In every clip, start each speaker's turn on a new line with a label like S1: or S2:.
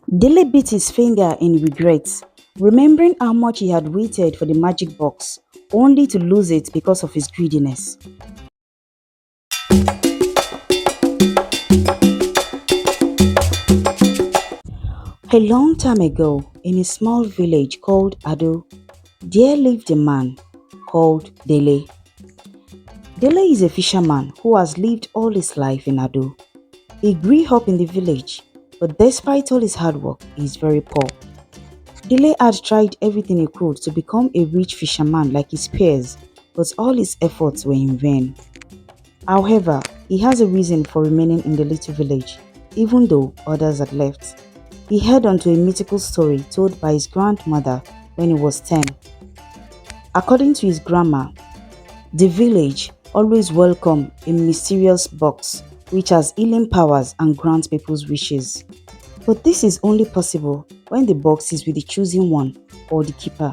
S1: Dele bit his finger in regret, remembering how much he had waited for the magic box, only to lose it because of his greediness. A long time ago, in a small village called Ado, there lived a man called Dele. Dele is a fisherman who has lived all his life in Ado. He grew up in the village, but despite all his hard work, he is very poor. Dele had tried everything he could to become a rich fisherman like his peers, but all his efforts were in vain. However, he has a reason for remaining in the little village, even though others had left. He heard onto a mythical story told by his grandmother when he was 10. According to his grandma, the village always welcomes a mysterious box which has healing powers and grants people's wishes. But this is only possible when the box is with the chosen one or the keeper.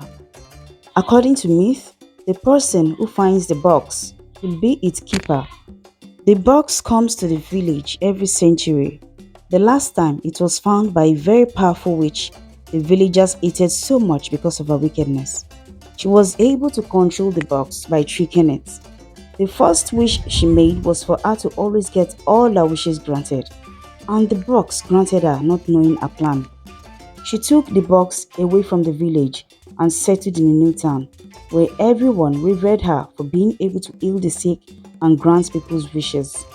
S1: According to myth, the person who finds the box will be its keeper. The box comes to the village every century. The last time it was found by a very powerful witch the villagers hated so much because of her wickedness. She was able to control the box by tricking it. The first wish she made was for her to always get all her wishes granted, and the box granted her not knowing her plan. She took the box away from the village and settled in a new town, where everyone revered her for being able to heal the sick and grant people's wishes.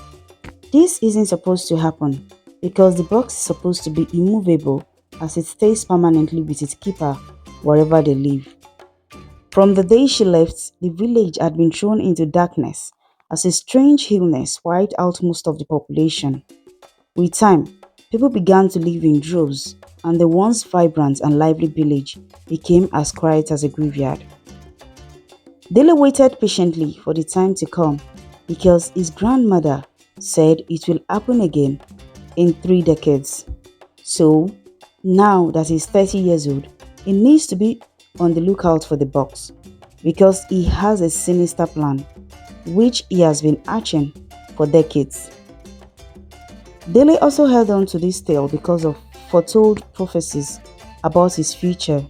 S1: This isn't supposed to happen because the box is supposed to be immovable as it stays permanently with its keeper wherever they live. From the day she left, the village had been thrown into darkness as a strange illness wiped out most of the population. With time, people began to live in droves, and the once vibrant and lively village became as quiet as a graveyard. Dele waited patiently for the time to come because his grandmother said it will happen again in 3 decades. So, now that he's 30 years old, he needs to be on the lookout for the box because he has a sinister plan which he has been hatching for decades. Dele also held on to this tale because of foretold prophecies about his future.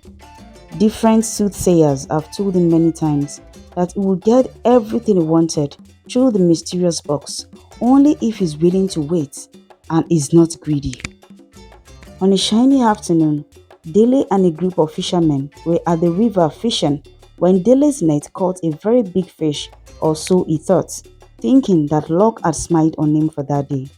S1: Different soothsayers have told him many times that he would get everything he wanted through the mysterious box only if he's willing to wait and is not greedy. On a shiny afternoon, Dele and a group of fishermen were at the river fishing when Dele's net caught a very big fish, or so he thought, thinking that luck had smiled on him for that day.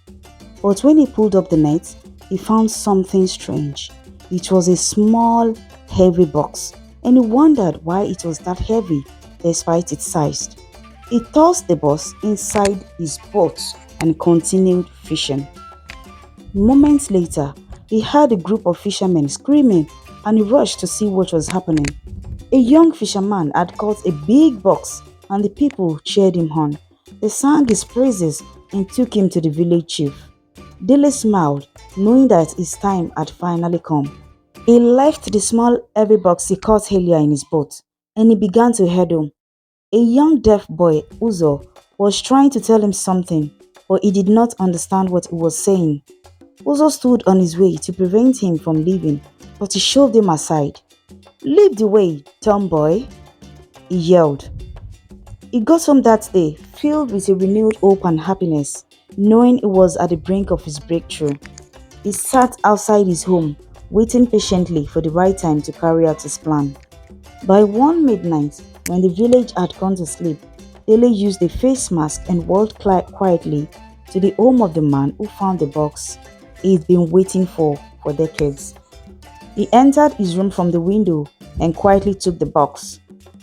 S1: But when he pulled up the net, he found something strange. It was a small, heavy box, and he wondered why it was that heavy despite its size. He tossed the box inside his boat and continued fishing. Moments later, he heard a group of fishermen screaming and he rushed to see what was happening. A young fisherman had caught a big box and the people cheered him on. They sang his praises and took him to the village chief. Dele smiled, knowing that his time had finally come. He left the small heavy box he caught earlier in his boat and he began to head home. A young deaf boy, Uzo, was trying to tell him something, but he did not understand what he was saying. Uzo stood on his way to prevent him from leaving, but he shoved him aside. "Leave the way, tomboy," he yelled. He got home that day, filled with a renewed hope and happiness, knowing he was at the brink of his breakthrough. He sat outside his home, waiting patiently for the right time to carry out his plan. By 1 midnight, when the village had gone to sleep, Dele used a face mask and walked quietly to the home of the man who found the box he'd been waiting for decades. He entered his room from the window and quietly took the box.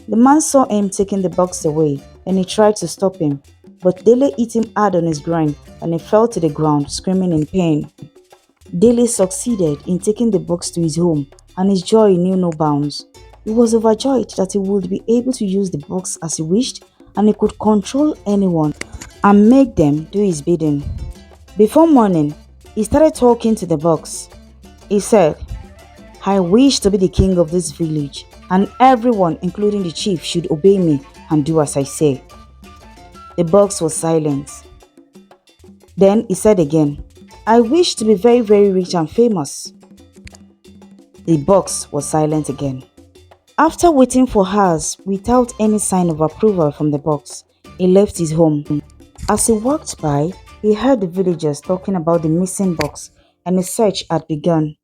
S1: The man saw him taking the box away and he tried to stop him, but Dele hit him hard on his groin and he fell to the ground screaming in pain. Dele succeeded in taking the box to his home and his joy knew no bounds. He was overjoyed that he would be able to use the box as he wished and he could control anyone and make them do his bidding. Before morning, he started talking to the box. He said, "I wish to be the king of this village, and everyone, including the chief, should obey me and do as I say." The box was silent. Then he said again, "I wish to be very, very rich and famous." The box was silent again. After waiting for hours without any sign of approval from the box, he left his home. As he walked by, he heard the villagers talking about the missing box and a search had begun.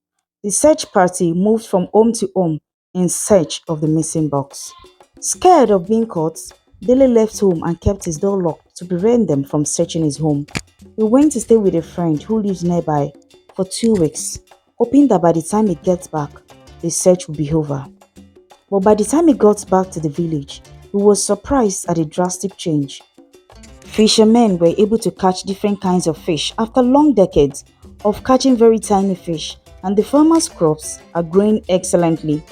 S1: The search party moved from home to home in search of the missing box. Scared of being caught, Dele left home and kept his door locked to prevent them from searching his home. He went to stay with a friend who lives nearby for 2 weeks, hoping that by the time he gets back, the search would be over. But by the time he got back to the village, he was surprised at a drastic change. Fishermen were able to catch different kinds of fish after long decades of catching very tiny fish, and the farmers' crops are growing excellently.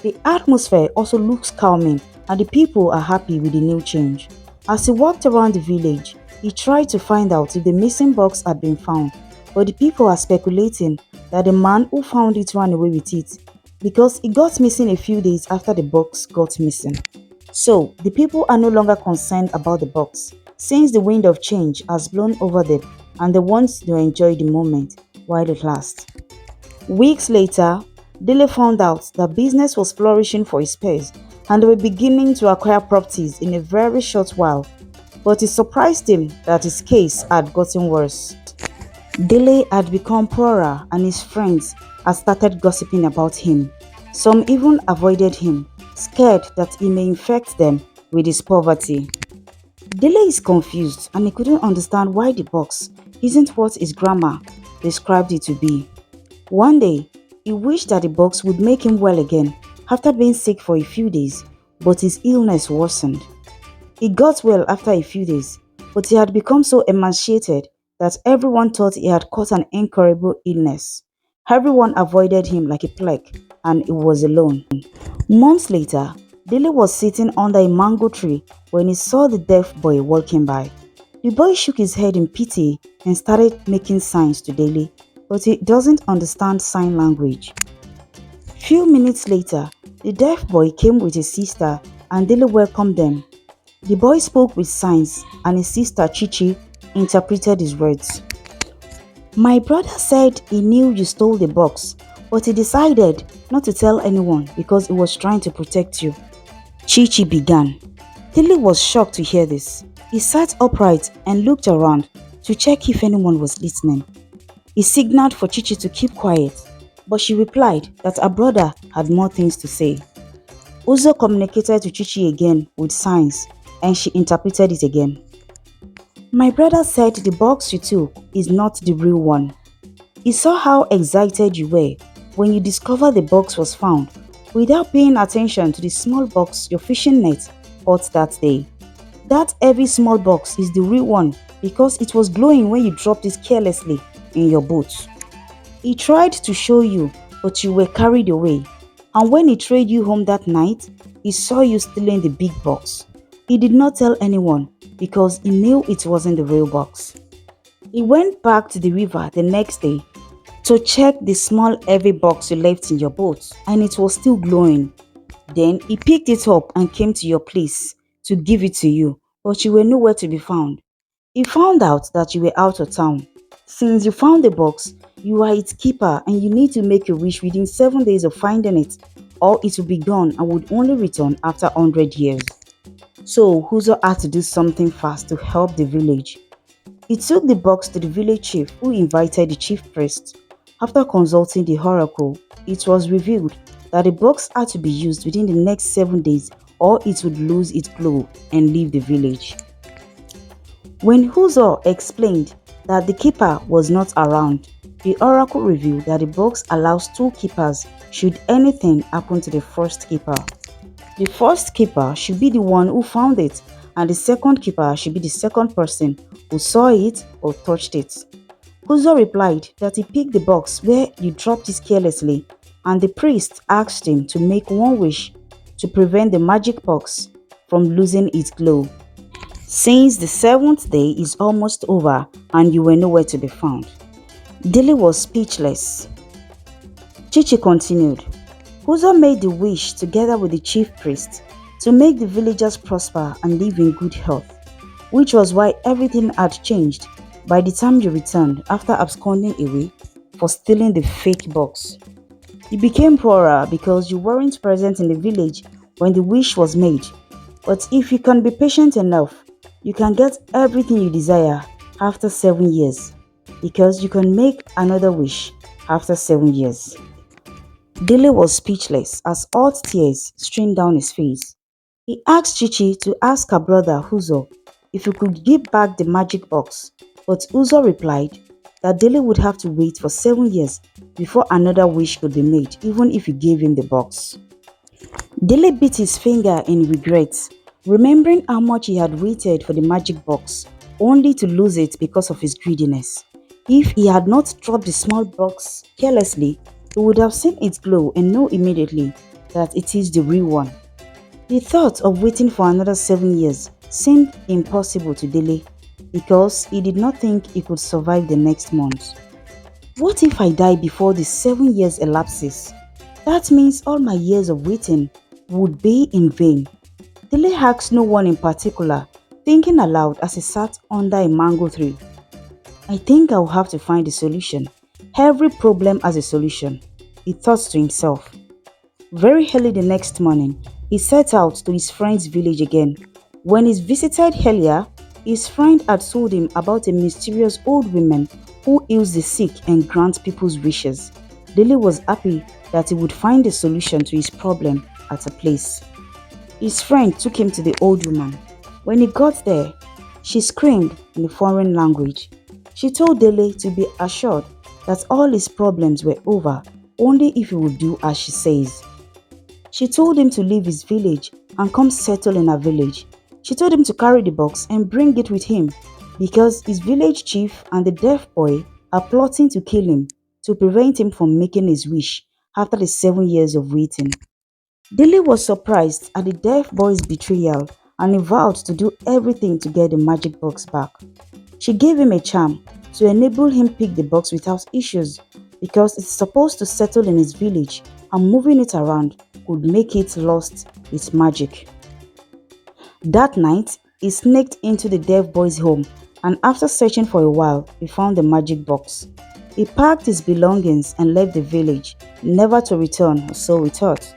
S1: The atmosphere also looks calming, and the people are happy with the new change. As he walked around the village, he tried to find out if the missing box had been found, but the people are speculating that the man who found it ran away with it because it got missing a few days after the box got missing. So, the people are no longer concerned about the box, since the wind of change has blown over them and they want to enjoy the moment while it lasts. Weeks later, Dele found out that business was flourishing for his peers and they were beginning to acquire properties in a very short while. But it surprised him that his case had gotten worse. Dele had become poorer and his friends had started gossiping about him. Some even avoided him, scared that he may infect them with his poverty. Dele is confused and he couldn't understand why the box isn't what his grandma described it to be. One day, he wished that the box would make him well again after being sick for a few days, but his illness worsened. He got well after a few days, but he had become so emaciated that everyone thought he had caught an incurable illness. Everyone avoided him like a plague, and he was alone. Months later, Dele was sitting under a mango tree when he saw the deaf boy walking by. The boy shook his head in pity and started making signs to Dele, but he doesn't understand sign language. Few minutes later, the deaf boy came with his sister and Dele welcomed them. The boy spoke with signs and his sister Chichi interpreted his words. "My brother said he knew you stole the box, but he decided not to tell anyone because he was trying to protect you," Chichi began. Dele was shocked to hear this. He sat upright and looked around to check if anyone was listening. He signaled for Chichi to keep quiet, but she replied that her brother had more things to say. Uzo communicated to Chichi again with signs and she interpreted it again. "My brother said the box you took is not the real one. He saw how excited you were when you discovered the box was found without paying attention to the small box your fishing net caught that day. That heavy small box is the real one because it was glowing when you dropped it carelessly in your boat. He tried to show you, but you were carried away. And when he trailed you home that night, he saw you stealing the big box. He did not tell anyone because he knew it wasn't the real box. He went back to the river the next day to check the small heavy box you left in your boat and it was still glowing. Then he picked it up and came to your place to give it to you, but you were nowhere to be found. He found out that you were out of town. Since you found the box, you are its keeper and you need to make a wish within 7 days of finding it, or it will be gone and would only return after 100 years. So Huzo had to do something fast to help the village. He took the box to the village chief, who invited the chief priest. After consulting the oracle, it was revealed that the box had to be used within the next 7 days or it would lose its glow and leave the village. When Huzo explained that the keeper was not around, the oracle revealed that the box allows 2 keepers should anything happen to the first keeper. The first keeper should be the one who found it, and the second keeper should be the second person who saw it or touched it. Huzo replied that he picked the box where you dropped it carelessly, and the priest asked him to make one wish to prevent the magic box from losing its glow. Since the 7th day is almost over and you were nowhere to be found, Dele was speechless. Chichi continued. Huzo made the wish together with the chief priest to make the villagers prosper and live in good health, which was why everything had changed by the time you returned after absconding away for stealing the fake box. You became poorer because you weren't present in the village when the wish was made. But if you can be patient enough, you can get everything you desire after 7 years, because you can make another wish after 7 years. Dele was speechless as hot tears streamed down his face. He asked Chichi to ask her brother Uzo if he could give back the magic box, but Uzo replied that Dele would have to wait for 7 years before another wish could be made, even if he gave him the box. Dele bit his finger in regret, remembering how much he had waited for the magic box, only to lose it because of his greediness. If he had not dropped the small box carelessly, he would have seen its glow and know immediately that it is the real one. The thought of waiting for another 7 years seemed impossible to Dele because he did not think he could survive the next month. What if I die before the 7 years elapses? That means all my years of waiting would be in vain. Dele asked no one in particular, thinking aloud as he sat under a mango tree. I think I'll have to find a solution. Every problem has a solution, he thought to himself. Very early the next morning, he set out to his friend's village again. When he visited earlier, his friend had told him about a mysterious old woman who heals the sick and grants people's wishes. Dele was happy that he would find a solution to his problem at a place. His friend took him to the old woman. When he got there, she screamed in a foreign language. She told Dele to be assured that all his problems were over only if he would do as she says. She told him to leave his village and come settle in her village. She told him to carry the box and bring it with him because his village chief and the deaf boy are plotting to kill him to prevent him from making his wish after the 7 years of waiting. Dele was surprised at the deaf boy's betrayal and he vowed to do everything to get the magic box back. She gave him a charm to enable him pick the box without issues because it's supposed to settle in his village and moving it around could make it lost its magic. That night, he sneaked into the deaf boy's home and after searching for a while, he found the magic box. He packed his belongings and left the village, never to return, or so he thought.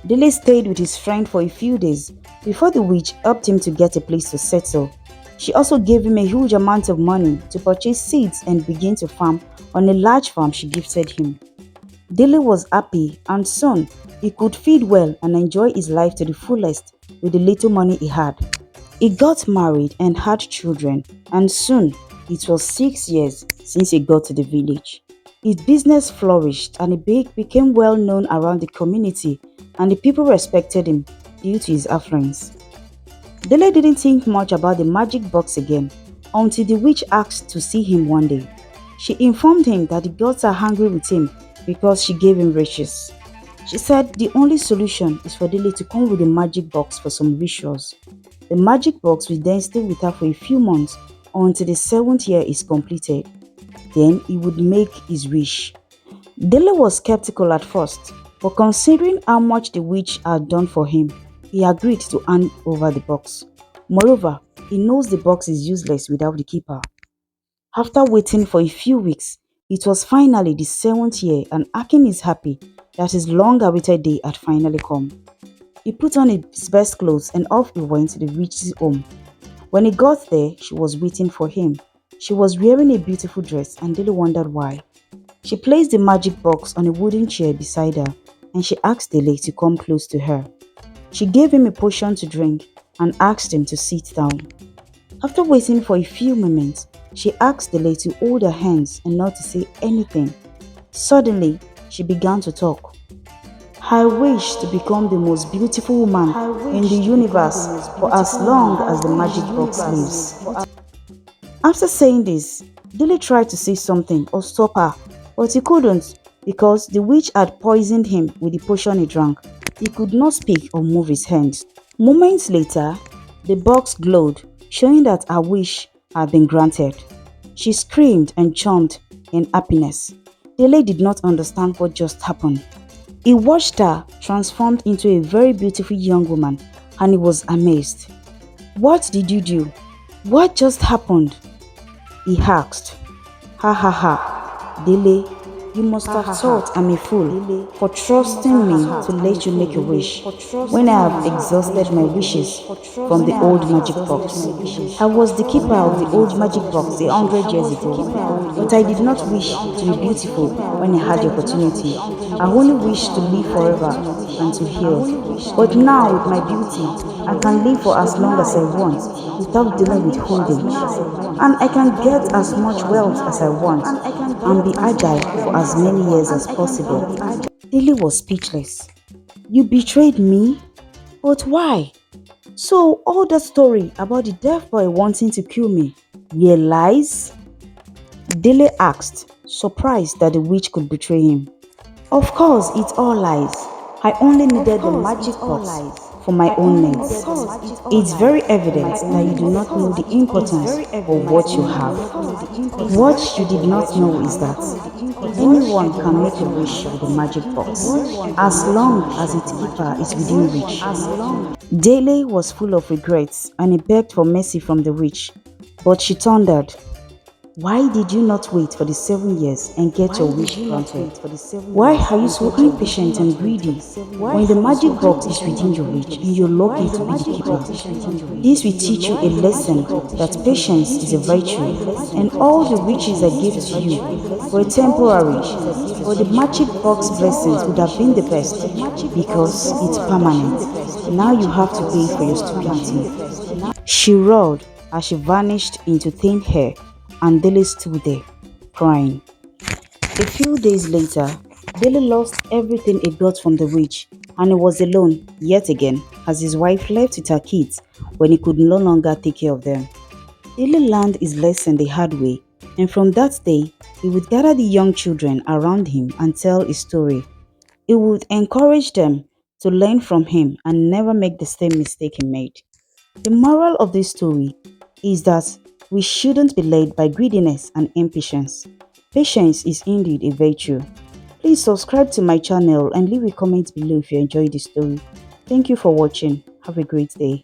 S1: Dele stayed with his friend for a few days before the witch helped him to get a place to settle. She also gave him a huge amount of money to purchase seeds and begin to farm on a large farm she gifted him. Dele was happy and soon he could feed well and enjoy his life to the fullest with the little money he had. He got married and had children and soon it was 6 years since he got to the village. His business flourished and he became well known around the community and the people respected him due to his affluence. Dele didn't think much about the magic box again until the witch asked to see him one day. She informed him that the gods are angry with him because she gave him riches. She said the only solution is for Dele to come with a magic box for some rituals. The magic box will then stay with her for a few months until the 7th year is completed. Then he would make his wish. Dele was skeptical at first, but considering how much the witch had done for him, he agreed to hand over the box. Moreover, he knows the box is useless without the keeper. After waiting for a few weeks, it was finally the 7th year and Akin is happy that his long-awaited day had finally come. He put on his best clothes and off he went to the witch's home. When he got there, she was waiting for him. She was wearing a beautiful dress and Dele wondered why. She placed the magic box on a wooden chair beside her and she asked Dele to come close to her. She gave him a potion to drink and asked him to sit down. After waiting for a few moments, she asked Dele to hold her hands and not to say anything. Suddenly, she began to talk. I wish to become the most beautiful woman in the universe for as long as the magic box lives. After saying this, Dele tried to say something or stop her, but he couldn't because the witch had poisoned him with the potion he drank. He could not speak or move his hands. Moments later, the box glowed, showing that her wish had been granted. She screamed and jumped in happiness. Dele did not understand what just happened. He watched her transformed into a very beautiful young woman and he was amazed. What did you do? What just happened? He asked. Ha ha ha. Dele, You must have thought I'm a fool for trusting me to let you make a wish when I have exhausted my wishes from the old magic box. I was the keeper of the old magic box 100 years ago, but I did not wish to be beautiful when I had the opportunity. I only wished to live forever and to heal. But now, with my beauty, I can live for as long as I want without dealing with old age. And I can get as much wealth as I want and be agile for as many years as possible. Dele was speechless. You betrayed me? But why? So all that story about the deaf boy wanting to kill me were lies? Dele asked, surprised that the witch could betray him. Of course, it's all lies. I only needed the magic box for my own needs. It's very evident that you do not know the importance of what you have. What you did not know is that anyone can make a wish with the magic box, as long as its keeper is within reach. Dele was full of regrets and he begged for mercy from the witch, but she thundered, why did you not wait for the 7 years and get your wish granted? Why are you so impatient and greedy when the magic box is within your reach and you're lucky to be the keeper? This will teach you a lesson that patience is a virtue, and all the riches I gave to you were temporary, but the magic box blessings would have been the best because it's permanent. Now you have to pay for your stupidity. She roared as she vanished into thin air, and Dele stood there, crying. A few days later, Dele lost everything he got from the witch, and he was alone yet again as his wife left with her kids when he could no longer take care of them. Dele learned his lesson the hard way, and from that day, he would gather the young children around him and tell his story. He would encourage them to learn from him and never make the same mistake he made. The moral of this story is that we shouldn't be led by greediness and impatience. Patience is indeed a virtue. Please subscribe to my channel and leave a comment below if you enjoyed this story. Thank you for watching. Have a great day.